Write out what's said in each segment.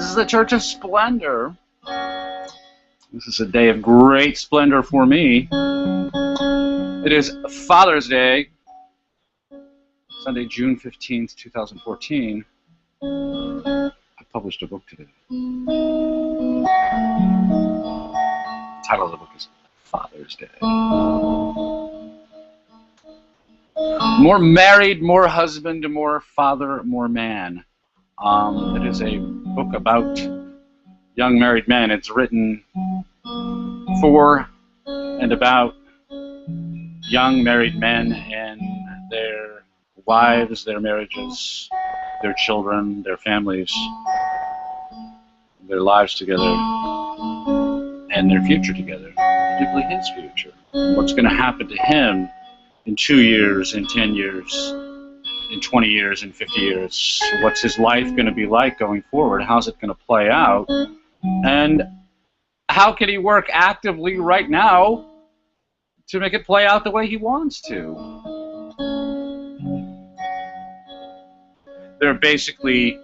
is the Church of Splendor. This is a day of great splendor for me. It is Father's Day, Sunday, June 15th, 2014. I published a book today. The title of the book is Father's Day. More married, more husband, more father, more man. It is a book about young married men. It's written for and about young married men and their wives, their marriages, their children, their families, their lives together, and their future together, particularly his future. What's going to happen to him in 2 years, in 10 years, in 20 years, in 50 years? What's his life going to be like going forward? How's it going to play out? And how can he work actively right now to make it play out the way he wants to? There are basically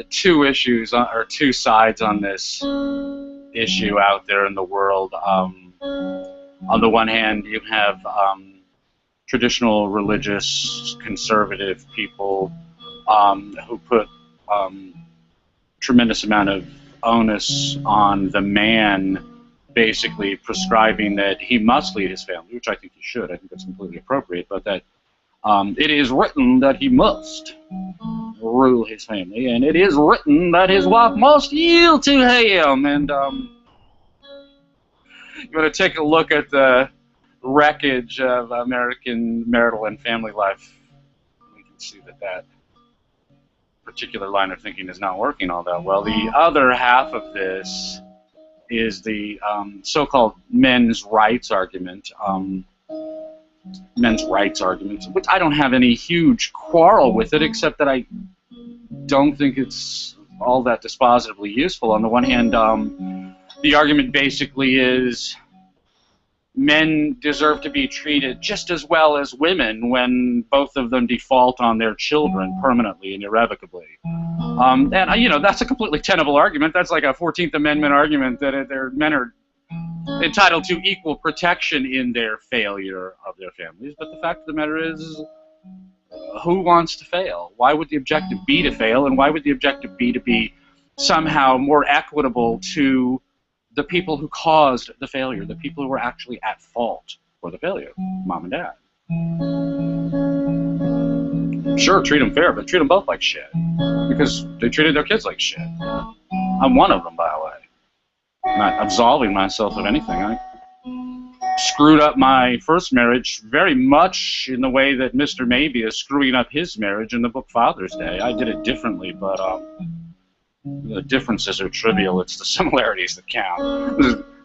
two issues, or two sides on this issue out there in the world. On the one hand, you have traditional religious conservative people who put tremendous amount of onus on the man, basically prescribing that he must lead his family, which I think he should. I think that's completely appropriate, but that it is written that he must rule his family, and it is written that his wife must yield to him. And you want to take a look at the wreckage of American marital and family life, we can see that that particular line of thinking is not working all that well. The other half of this is the so-called men's rights argument. Men's rights arguments, which I don't have any huge quarrel with it, except that I don't think it's all that dispositively useful. On the one hand, the argument basically is men deserve to be treated just as well as women when both of them default on their children permanently and irrevocably. And, you know, that's a completely tenable argument. That's like a 14th Amendment argument that men are entitled to equal protection in their failure of their families. But the fact of the matter is, who wants to fail? Why would the objective be to fail? And why would the objective be to be somehow more equitable to the people who caused the failure, the people who were actually at fault for the failure, mom and dad? Sure, treat them fair, but treat them both like shit, because they treated their kids like shit. I'm one of them, by the way. I'm not absolving myself of anything. I screwed up my first marriage very much in the way that Mr. Maybe is screwing up his marriage in the book Father's Day. I did it differently, but the differences are trivial. It's the similarities that count.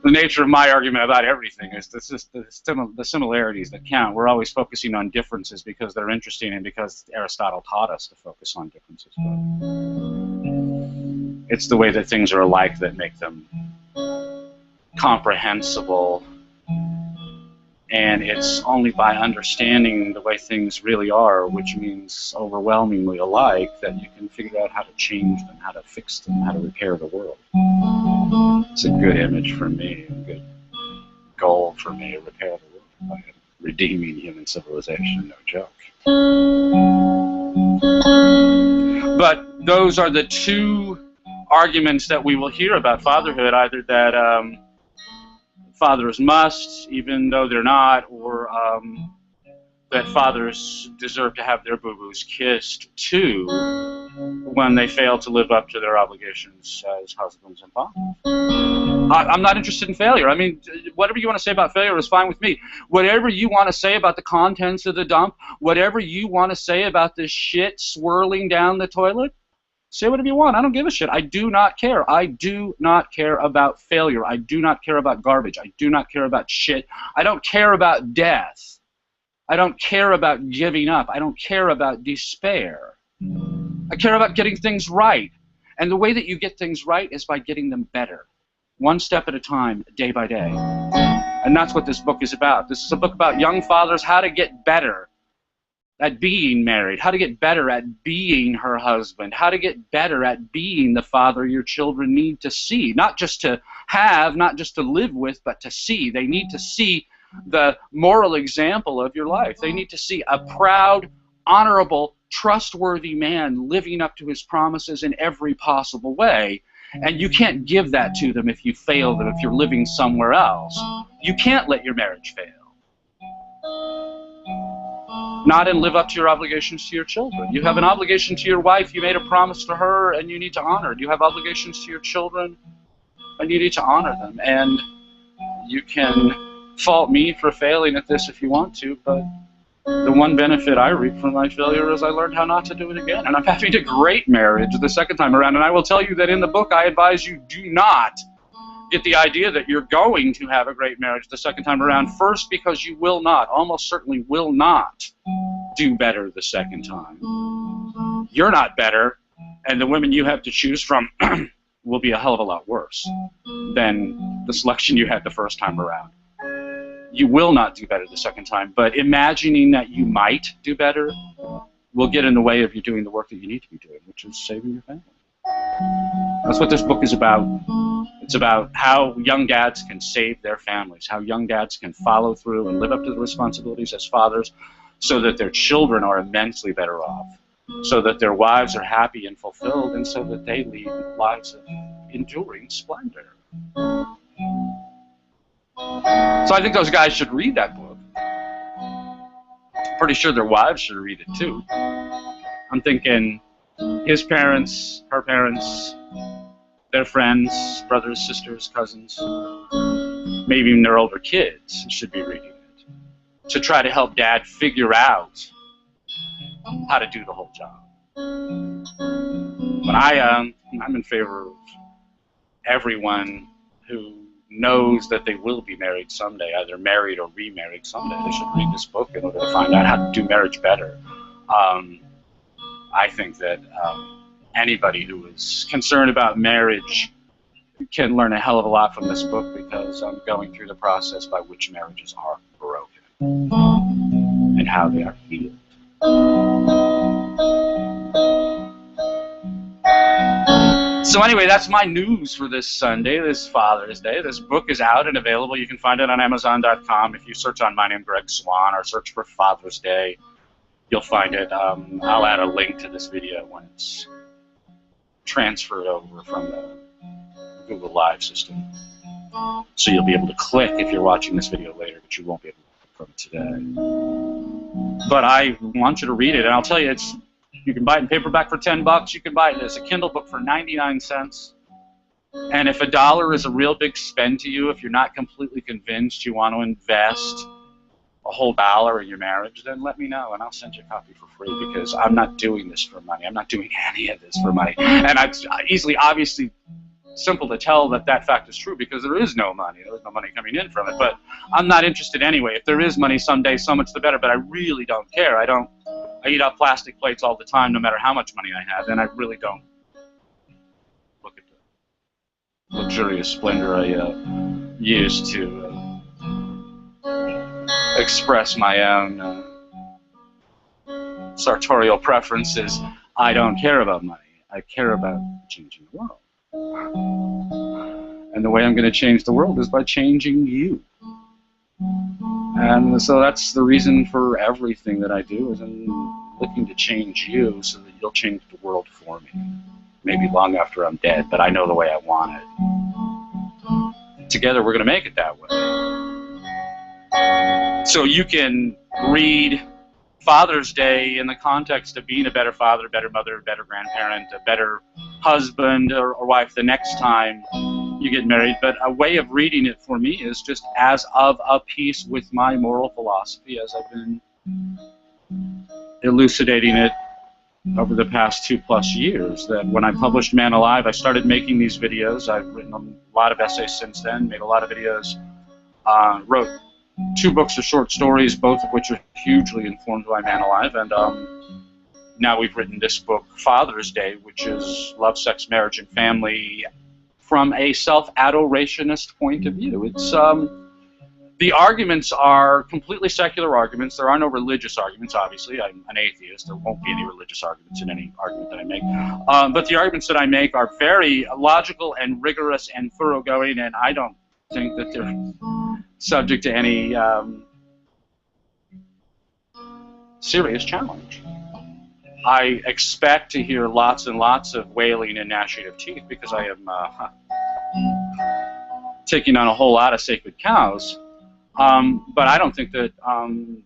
The nature of my argument about everything is this is the similarities that count. We're always focusing on differences because they're interesting and because Aristotle taught us to focus on differences. But it's the way that things are alike that make them comprehensible, and it's only by understanding the way things really are, which means overwhelmingly alike, that you can figure out how to change them, how to fix them, how to repair the world. It's a good image for me, a good goal for me, to repair the world by redeeming human civilization, no joke. But those are the two arguments that we will hear about fatherhood, either that fathers must, even though they're not, or that fathers deserve to have their boo-boos kissed too when they fail to live up to their obligations as husbands and fathers. I'm not interested in failure. I mean, whatever you want to say about failure is fine with me. Whatever you want to say about the contents of the dump, whatever you want to say about the shit swirling down the toilet, say whatever you want. I don't give a shit. I do not care. I do not care about failure. I do not care about garbage. I do not care about shit. I don't care about death. I don't care about giving up. I don't care about despair. I care about getting things right. And the way that you get things right is by getting them better. One step at a time, day by day. And that's what this book is about. This is a book about young fathers, how to get better at being married, how to get better at being her husband, how to get better at being the father your children need to see, not just to have, not just to live with, but to see. They need to see the moral example of your life. They need to see a proud, honorable, trustworthy man living up to his promises in every possible way. And you can't give that to them if you fail them, if you're living somewhere else. You can't let your marriage fail. Not and live up to your obligations to your children. You have an obligation to your wife. You made a promise to her, and you need to honor it. You have obligations to your children, and you need to honor them. And you can fault me for failing at this if you want to, but the one benefit I reap from my failure is I learned how not to do it again. And I'm having a great marriage the second time around. And I will tell you that in the book I advise you do not get the idea that you're going to have a great marriage the second time around. First, because you will not, almost certainly will not do better the second time. You're not better, and the women you have to choose from will be a hell of a lot worse than the selection you had the first time around. You will not do better the second time, but imagining that you might do better will get in the way of you doing the work that you need to be doing, which is saving your family. That's what this book is about. It's about how young dads can save their families, how young dads can follow through and live up to the responsibilities as fathers so that their children are immensely better off, so that their wives are happy and fulfilled, and so that they lead lives of enduring splendor. So I think those guys should read that book. Pretty sure their wives should read it too. I'm thinking his parents, her parents, their friends, brothers, sisters, cousins, maybe even their older kids should be reading it to try to help dad figure out how to do the whole job. But I'm in favor of everyone who knows that they will be married someday, either married or remarried someday. They should read this book in order to find out how to do marriage better. I think that anybody who is concerned about marriage can learn a hell of a lot from this book, because I'm going through the process by which marriages are broken and how they are healed. So anyway, that's my news for this Sunday, this Father's Day. This book is out and available. You can find it on Amazon.com. If you search on my name, Greg Swann, or search for Father's Day, you'll find it. I'll add a link to this video when it's transferred over from the Google Live system. So you'll be able to click if you're watching this video later, but you won't be able to click from it today. But I want you to read it, and I'll tell you, you can buy it in paperback for $10. You can buy it as a Kindle book for 99 cents. And if $1 is a real big spend to you, if you're not completely convinced you want to invest a whole $1 in your marriage, then let me know and I'll send you a copy for free, because I'm not doing this for money. I'm not doing any of this for money. And it's obviously simple to tell that that fact is true, because there is no money. There's no money coming in from it. But I'm not interested anyway. If there is money someday, so much the better. But I really don't care. I eat off plastic plates all the time, no matter how much money I have, and I really don't look at the luxurious splendor I use to express my own sartorial preferences. I don't care about money. I care about changing the world. And the way I'm going to change the world is by changing you. And so that's the reason for everything that I do, is I'm looking to change you so that you'll change the world for me. Maybe long after I'm dead, but I know the way I want it. Together we're going to make it that way. So you can read Father's Day in the context of being a better father, better mother, better grandparent, a better husband or wife the next time you get married. But a way of reading it for me is just as of a piece with my moral philosophy, as I've been elucidating it over the past 2+ years. That when I published Man Alive, I started making these videos. I've written a lot of essays since then, made a lot of videos, wrote 2 books of short stories, both of which are hugely informed by Man Alive, and now we've written this book, Father's Day, which is love, sex, marriage, and family from a self-adorationist point of view. It's The arguments are completely secular arguments. There are no religious arguments, obviously. I'm an atheist. There won't be any religious arguments in any argument that I make. But the arguments that I make are very logical and rigorous and thoroughgoing, and I don't think that they're subject to any serious challenge. I expect to hear lots and lots of wailing and gnashing of teeth because I am taking on a whole lot of sacred cows. But I don't think that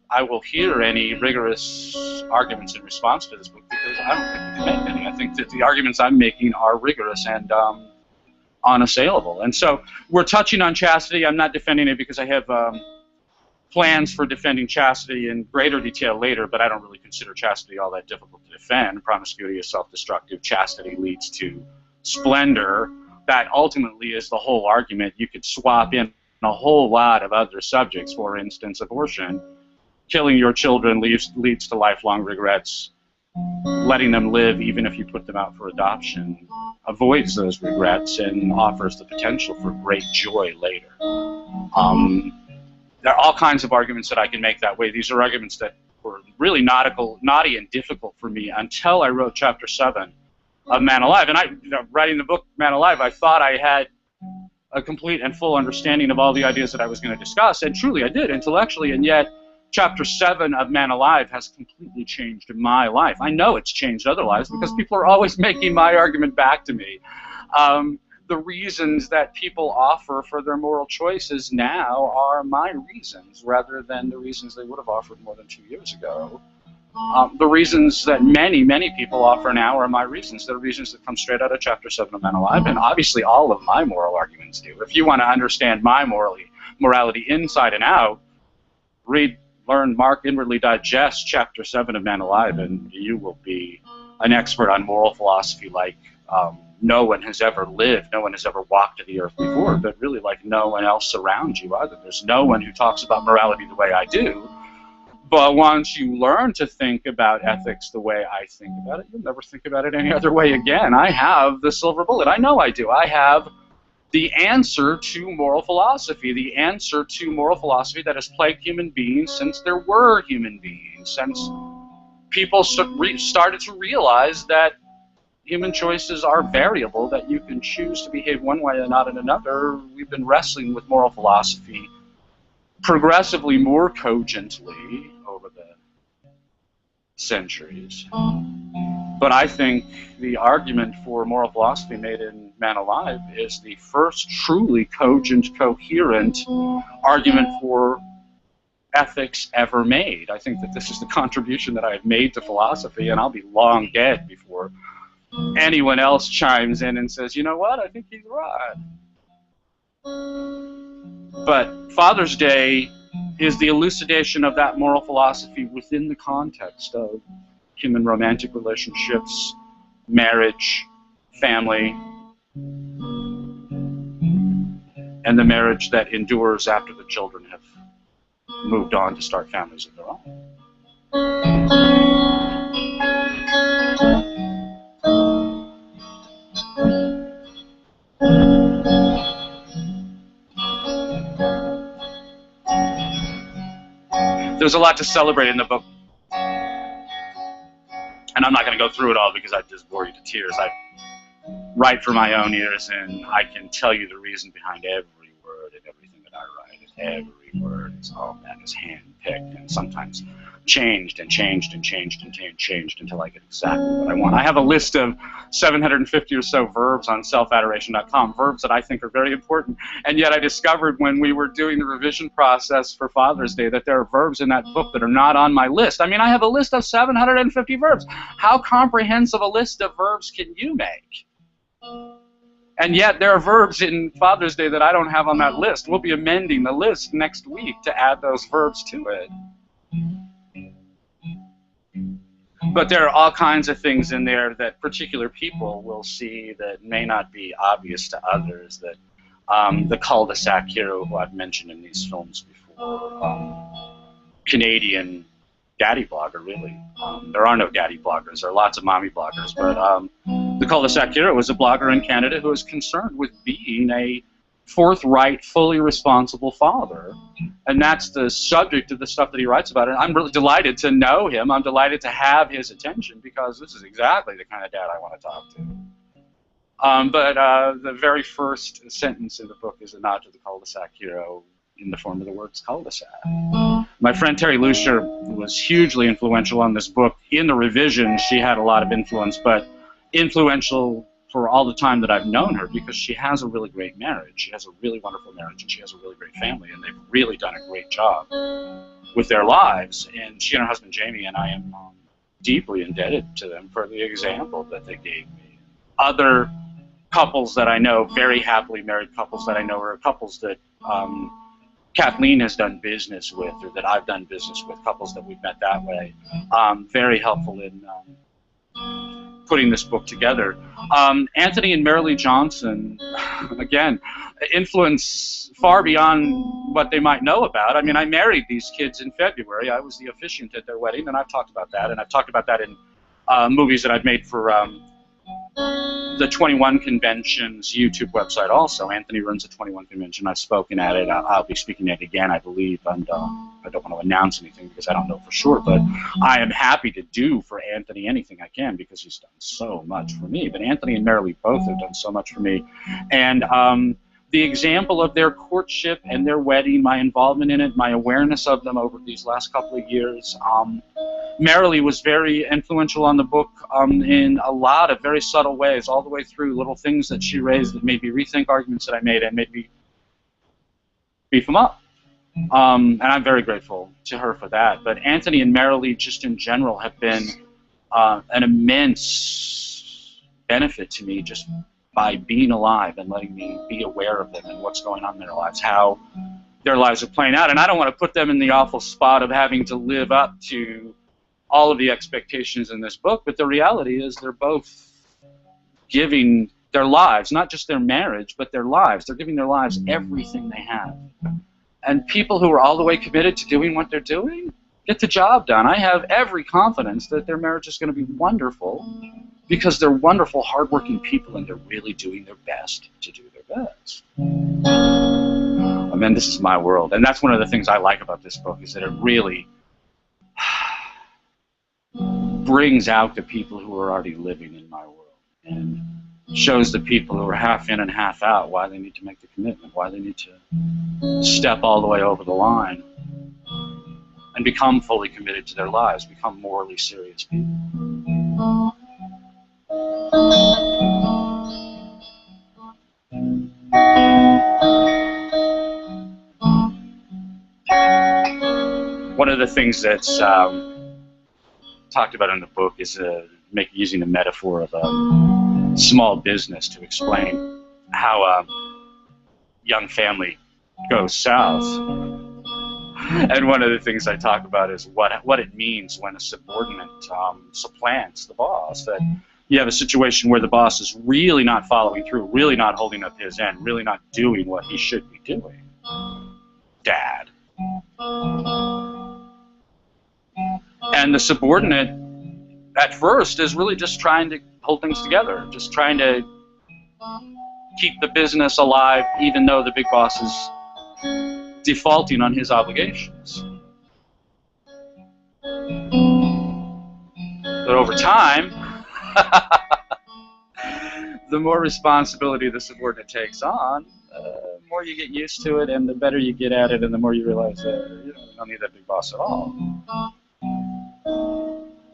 I will hear any rigorous arguments in response to this book because I don't think we can make any. I think that the arguments I'm making are rigorous and unassailable. And so we're touching on chastity. I'm not defending it because I have plans for defending chastity in greater detail later, but I don't really consider chastity all that difficult to defend. Promiscuity is self-destructive. Chastity leads to splendor. That ultimately is the whole argument. You could swap in a whole lot of other subjects. For instance, abortion. Killing your children leads to lifelong regrets. Letting them live, even if you put them out for adoption, avoids those regrets and offers the potential for great joy later. There are all kinds of arguments that I can make that way. These are arguments that were really naughty and difficult for me until I wrote Chapter 7 of Man Alive. And writing the book Man Alive, I thought I had a complete and full understanding of all the ideas that I was going to discuss, and truly I did intellectually, and yet Chapter 7 of Man Alive has completely changed my life. I know it's changed other lives because people are always making my argument back to me. The reasons that people offer for their moral choices now are my reasons rather than the reasons they would have offered more than 2 years ago. The reasons that many, many people offer now are my reasons. They're reasons that come straight out of Chapter 7 of Man Alive, and obviously all of my moral arguments do. If you want to understand my morality inside and out, read, learn, mark, inwardly digest Chapter 7 of Man Alive, and you will be an expert on moral philosophy like no one has ever lived, no one has ever walked the earth before, but really like no one else around you either. There's no one who talks about morality the way I do. But once you learn to think about ethics the way I think about it, you'll never think about it any other way again. I have the silver bullet. I know I do. I have the answer to moral philosophy, the answer to moral philosophy that has plagued human beings since there were human beings, since people started to realize that human choices are variable, that you can choose to behave one way and not in another. We've been wrestling with moral philosophy progressively more cogently over the centuries. But I think the argument for moral philosophy made in Man Alive is the first truly cogent, coherent argument for ethics ever made. I think that this is the contribution that I have made to philosophy, and I'll be long dead before anyone else chimes in and says, you know what, I think he's right. But Father's Day is the elucidation of that moral philosophy within the context of human romantic relationships, marriage, family, and the marriage that endures after the children have moved on to start families of their own. There's a lot to celebrate in the book, and I'm not going to go through it all because I'd just bore you to tears. I write for my own ears, and I can tell you the reason behind every word and everything that I write. Every word is hand-picked and sometimes changed and changed and changed and changed until I get exactly what I want. I have a list of 750 or so verbs on selfadoration.com, verbs that I think are very important, and yet I discovered when we were doing the revision process for Father's Day that there are verbs in that book that are not on my list. I mean, I have a list of 750 verbs. How comprehensive a list of verbs can you make? And yet there are verbs in Father's Day that I don't have on that list. We'll be amending the list next week to add those verbs to it. But there are all kinds of things in there that particular people will see that may not be obvious to others. That the cul-de-sac hero, who I've mentioned in these films before, Canadian daddy blogger, really. There are no daddy bloggers. There are lots of mommy bloggers. But the cul-de-sac hero was a blogger in Canada who was concerned with being a forthright, fully responsible father. And that's the subject of the stuff that he writes about. And I'm really delighted to know him. I'm delighted to have his attention, because this is exactly the kind of dad I want to talk to. But the very first sentence in the book is a nod to the cul-de-sac hero in the form of the words cul-de-sac. My friend Terry Lucier was hugely influential on this book. In the revision, she had a lot of influence, but influential for all the time that I've known her, because she has a really great marriage. She has a really wonderful marriage, and she has a really great family, and they've really done a great job with their lives. And she and her husband Jamie and I am deeply indebted to them for the example that they gave me. Other couples that I know, very happily married couples that I know, are couples that Kathleen has done business with, or that I've done business with, couples that we've met that way. Very helpful in putting this book together. Anthony and Marilee Johnson, again, influence far beyond what they might know about. I mean, I married these kids in February. I was the officiant at their wedding, and I've talked about that. And I've talked about that in movies that I've made for the 21 Convention's YouTube website also. Anthony runs the 21 Convention. I've spoken at it. I'll be speaking at it again, I believe. And I don't want to announce anything because I don't know for sure. But I am happy to do for Anthony anything I can, because he's done so much for me. But Anthony and Marilee both have done so much for me. And the example of their courtship and their wedding, my involvement in it, my awareness of them over these last couple of years. Marilee was very influential on the book in a lot of very subtle ways, all the way through little things that she raised that made me rethink arguments that I made and made me beef them up. And I'm very grateful to her for that. But Anthony and Marilee, just in general, have been an immense benefit to me, just by being alive and letting me be aware of them and what's going on in their lives, how their lives are playing out. And I don't want to put them in the awful spot of having to live up to all of the expectations in this book, but the reality is they're both giving their lives, not just their marriage, but their lives. They're giving their lives everything they have. And people who are all the way committed to doing what they're doing get the job done. I have every confidence that their marriage is going to be wonderful, because they're wonderful, hardworking people, and they're really doing their best to do their best. I mean, this is my world, and that's one of the things I like about this book, is that it really brings out the people who are already living in my world, and shows the people who are half in and half out why they need to make the commitment, why they need to step all the way over the line and become fully committed to their lives, become morally serious people. One of the things that's talked about in the book is using the metaphor of a small business to explain how a young family goes south. And one of the things I talk about is what it means when a subordinate supplants the boss. That you have a situation where the boss is really not following through, really not holding up his end, really not doing what he should be doing. Dad. And the subordinate, at first, is really just trying to hold things together, just trying to keep the business alive, even though the big boss is defaulting on his obligations. But over time, the more responsibility the subordinate takes on, the more you get used to it, and the better you get at it, and the more you realize that you don't need that big boss at all.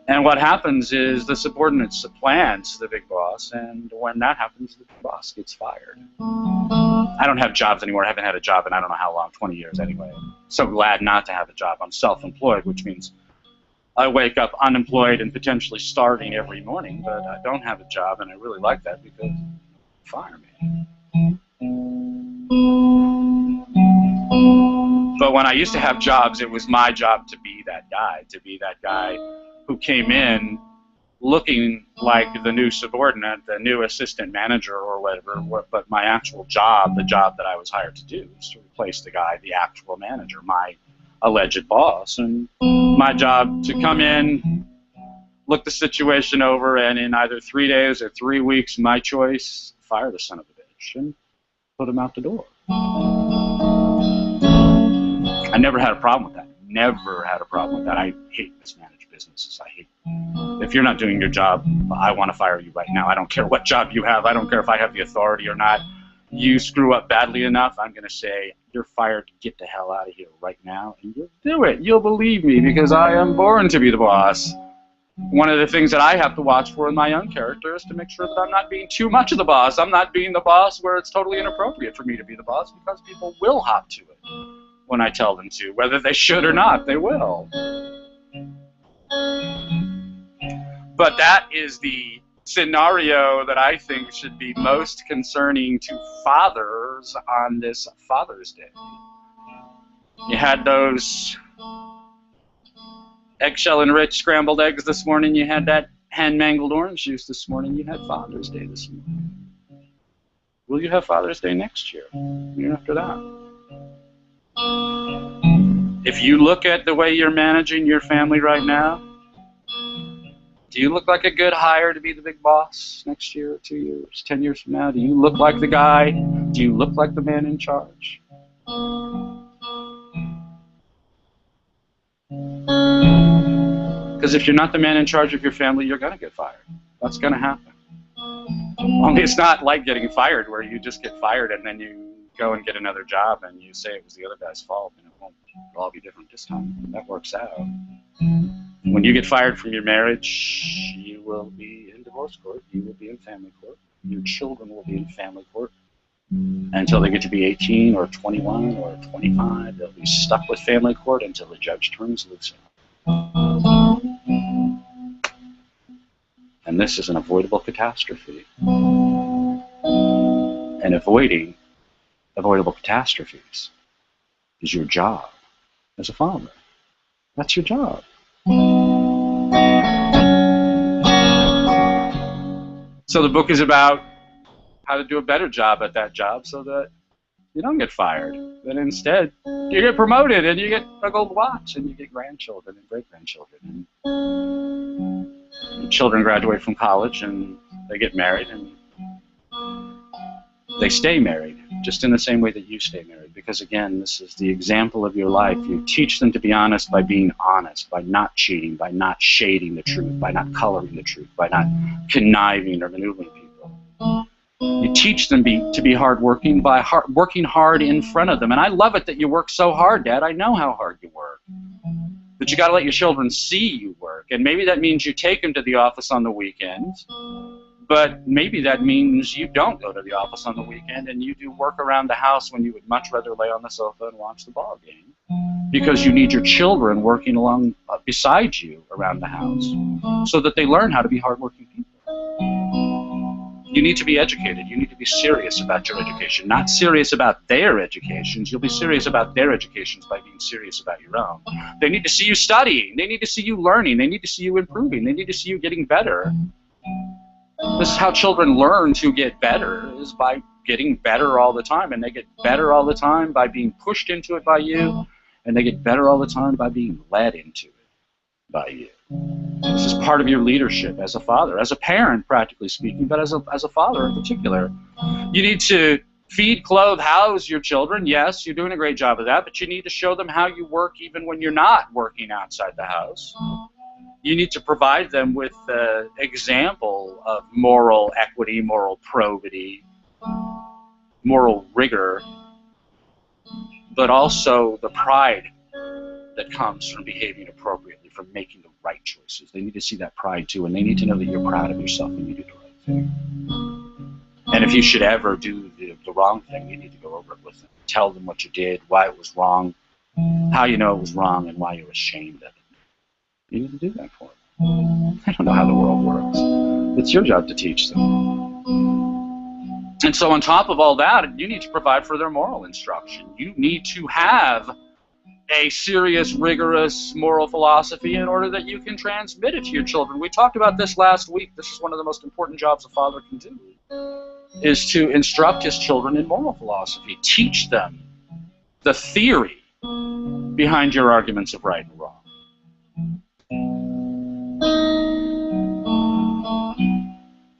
And what happens is the subordinate supplants the big boss, and when that happens, the big boss gets fired. I don't have jobs anymore. I haven't had a job in I don't know how long, 20 years anyway. So glad not to have a job. I'm self-employed, which means I wake up unemployed and potentially starving every morning, but I don't have a job, and I really like that because they fire me. But when I used to have jobs, it was my job to be that guy who came in looking like the new subordinate, the new assistant manager or whatever, but my actual job, the job that I was hired to do, was to replace the guy, the actual manager, my alleged boss. And my job to come in, look the situation over, and in either 3 days or 3 weeks, my choice, fire the son of a bitch and put him out the door. I never had a problem with that. Never had a problem with that. I hate mismanaged businesses. I hate. If you're not doing your job, I want to fire you right now. I don't care what job you have. I don't care if I have the authority or not. You screw up badly enough, I'm going to say, you're fired. Get the hell out of here right now. And you'll do it. You'll believe me because I am born to be the boss. One of the things that I have to watch for in my own character is to make sure that I'm not being too much of the boss. I'm not being the boss where it's totally inappropriate for me to be the boss, because people will hop to it when I tell them to. Whether they should or not, they will. But that is the scenario that I think should be most concerning to fathers on this Father's Day. You had those eggshell-enriched scrambled eggs this morning. You had that hand-mangled orange juice this morning. You had Father's Day this morning. Will you have Father's Day next year? Year after that? If you look at the way you're managing your family right now, do you look like a good hire to be the big boss next year or 2 years, 10 years from now? Do you look like the guy? Do you look like the man in charge? Because if you're not the man in charge of your family, you're going to get fired. That's going to happen. Only it's not like getting fired where you just get fired and then you go and get another job and you say it was the other guy's fault and it won't all be different this time. That works out. When you get fired from your marriage, you will be in divorce court. You will be in family court. Your children will be in family court until they get to be 18 or 21 or 25. They'll be stuck with family court until the judge turns loose. And this is an avoidable catastrophe. And avoiding avoidable catastrophes is your job as a father. That's your job. So the book is about how to do a better job at that job so that you don't get fired. That instead, you get promoted and you get a gold watch and you get grandchildren and great-grandchildren. And your children graduate from college and they get married and they stay married, just in the same way that you stay married. Because again, this is the example of your life. You teach them to be honest by being honest, by not cheating, by not shading the truth, by not coloring the truth, by not conniving or maneuvering people. You teach them to be hardworking by working hard in front of them. And I love it that you work so hard, Dad. I know how hard you work. But you got to let your children see you work. And maybe that means you take them to the office on the weekends. But maybe that means you don't go to the office on the weekend and you do work around the house when you would much rather lay on the sofa and watch the ball game, because you need your children working along beside you around the house so that they learn how to be hardworking people. You need to be educated. You need to be serious about your education, not serious about their educations. You'll be serious about their educations by being serious about your own. They need to see you studying. They need to see you learning. They need to see you improving. They need to see you getting better. This is how children learn to get better, is by getting better all the time. And they get better all the time by being pushed into it by you. And they get better all the time by being led into it by you. This is part of your leadership as a father, as a parent, practically speaking, but as a father in particular. You need to feed, clothe, house your children. Yes, you're doing a great job of that, but you need to show them how you work even when you're not working outside the house. You need to provide them with an example of moral equity, moral probity, moral rigor, but also the pride that comes from behaving appropriately, from making the right choices. They need to see that pride too, and they need to know that you're proud of yourself when you do the right thing. And if you should ever do the wrong thing, you need to go over it with them. Tell them what you did, why it was wrong, how you know it was wrong, and why you're ashamed of it. You need to do that for them. I don't know how the world works. It's your job to teach them. And so on top of all that, you need to provide for their moral instruction. You need to have a serious, rigorous moral philosophy in order that you can transmit it to your children. We talked about this last week. This is one of the most important jobs a father can do, is to instruct his children in moral philosophy. Teach them the theory behind your arguments of right and wrong.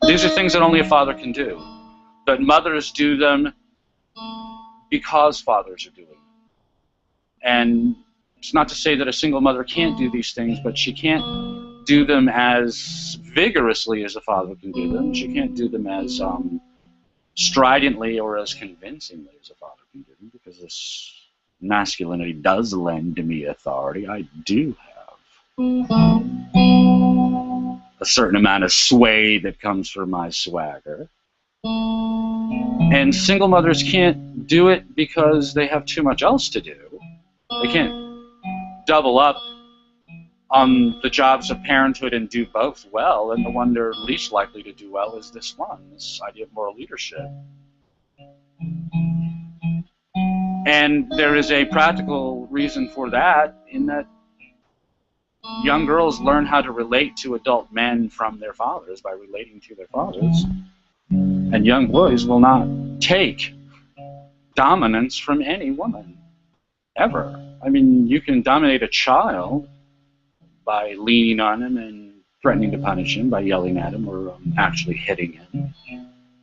These are things that only a father can do, but mothers do them because fathers are doing it. And it's not to say that a single mother can't do these things, but she can't do them as vigorously as a father can do them. She can't do them as stridently or as convincingly as a father can do them, because this masculinity does lend me authority. I do have a certain amount of sway that comes from my swagger. And single mothers can't do it because they have too much else to do. They can't double up on the jobs of parenthood and do both well, and the one they're least likely to do well is this one, this idea of moral leadership. And there is a practical reason for that, in that young girls learn how to relate to adult men from their fathers by relating to their fathers. And young boys will not take dominance from any woman, ever. I mean, you can dominate a child by leaning on him and threatening to punish him, by yelling at him or actually hitting him.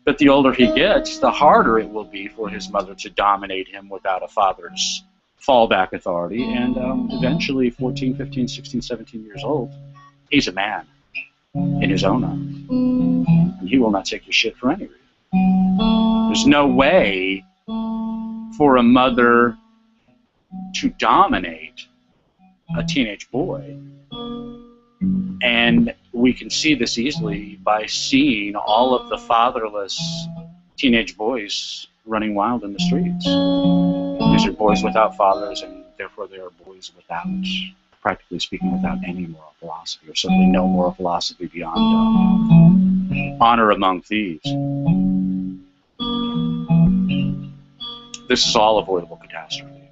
But the older he gets, the harder it will be for his mother to dominate him without a father's fallback authority. And eventually, 14, 15, 16, 17 years old, he's a man in his own eyes. And he will not take your shit for any reason. There's no way for a mother to dominate a teenage boy. And we can see this easily by seeing all of the fatherless teenage boys running wild in the streets. These are boys without fathers, and therefore they are boys without, practically speaking, without any moral philosophy, or certainly no moral philosophy beyond honor among thieves. This is all avoidable catastrophe.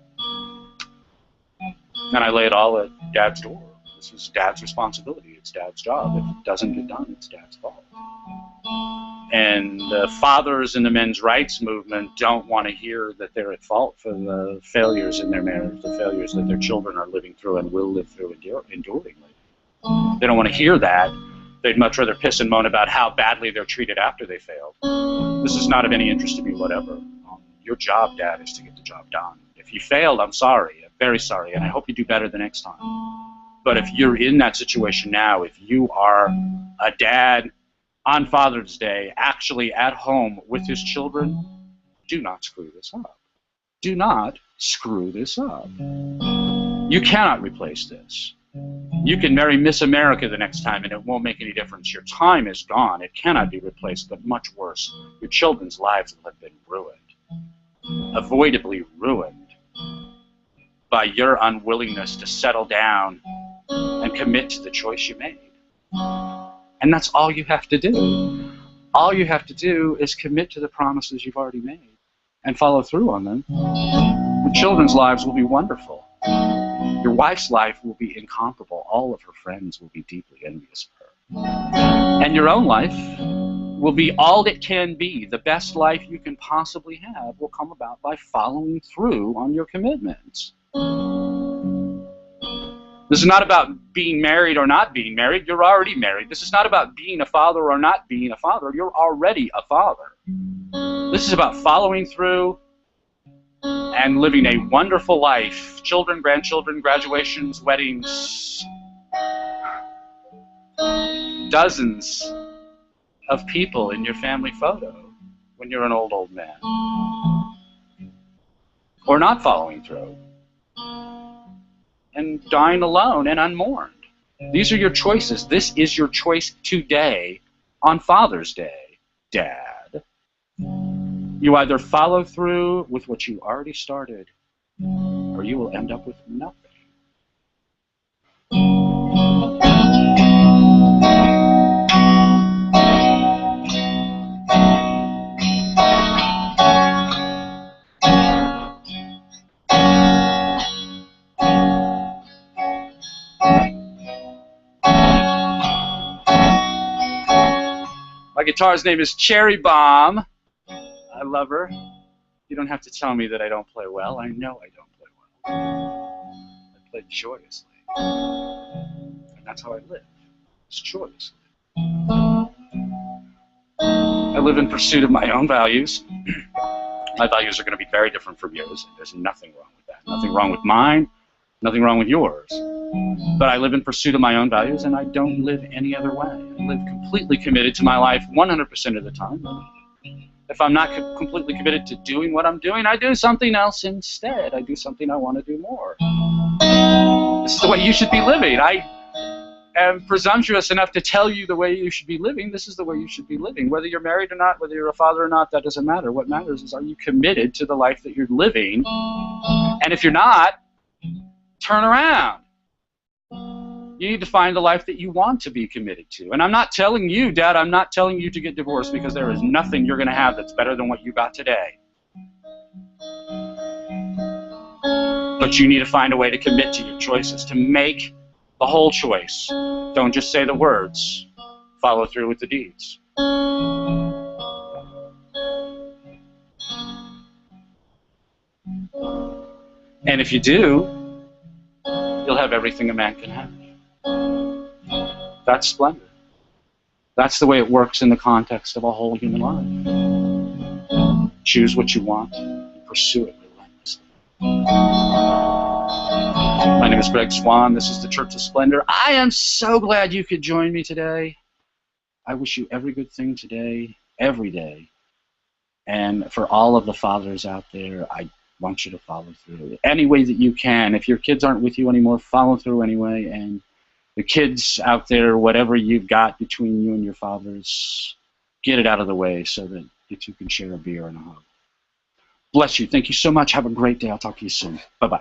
And I lay it all at Dad's door. This is Dad's responsibility. It's Dad's job. If it doesn't get done, it's Dad's fault. And the fathers in the men's rights movement don't want to hear that they're at fault for the failures in their marriage, the failures that their children are living through and will live through enduringly. They don't want to hear that. They'd much rather piss and moan about how badly they're treated after they failed. This is not of any interest to me whatever. Your job, Dad, is to get the job done. If you failed, I'm sorry. I'm very sorry, and I hope you do better the next time. But if you're in that situation now, if you are a dad on Father's Day, actually at home with his children, do not screw this up. Do not screw this up. You cannot replace this. You can marry Miss America the next time and it won't make any difference. Your time is gone. It cannot be replaced, but much worse, your children's lives will have been ruined. Avoidably ruined by your unwillingness to settle down and commit to the choice you made. And that's all you have to do. All you have to do is commit to the promises you've already made and follow through on them. Your children's lives will be wonderful. Your wife's life will be incomparable. All of her friends will be deeply envious of her. And your own life will be all it can be. The best life you can possibly have will come about by following through on your commitments. This is not about being married or not being married. You're already married. This is not about being a father or not being a father. You're already a father. This is about following through and living a wonderful life. Children, grandchildren, graduations, weddings. Dozens of people in your family photo when you're an old man. Or not following through. And dying alone and unmourned. These are your choices. This is your choice today on Father's Day, Dad. You either follow through with what you already started, or you will end up with nothing. My guitar's name is Cherry Bomb. I love her. You don't have to tell me that I don't play well. I know I don't play well. I play joyously. And that's how I live. It's joyously. I live in pursuit of my own values. My values are going to be very different from yours, and there's nothing wrong with that. Nothing wrong with mine, nothing wrong with yours. But I live in pursuit of my own values, and I don't live any other way. I live completely committed to my life 100% of the time. If I'm not completely committed to doing what I'm doing, I do something else instead. I do something I want to do more. This is the way you should be living. I am presumptuous enough to tell you the way you should be living. This is the way you should be living. Whether you're married or not, whether you're a father or not, that doesn't matter. What matters is, are you committed to the life that you're living? And if you're not, turn around. You need to find the life that you want to be committed to. And I'm not telling you, Dad, I'm not telling you to get divorced, because there is nothing you're going to have that's better than what you got today. But you need to find a way to commit to your choices, to make the whole choice. Don't just say the words. Follow through with the deeds. And if you do, you'll have everything a man can have. That's splendor. That's the way it works in the context of a whole human life. Choose what you want and pursue it relentlessly. My name is Greg Swann. This is the Church of Splendor. I am so glad you could join me today. I wish you every good thing today, every day. And for all of the fathers out there, I want you to follow through any way that you can. If your kids aren't with you anymore, follow through anyway. And the kids out there, whatever you've got between you and your fathers, get it out of the way so that you two can share a beer and a hug. Bless you. Thank you so much. Have a great day. I'll talk to you soon. Bye-bye.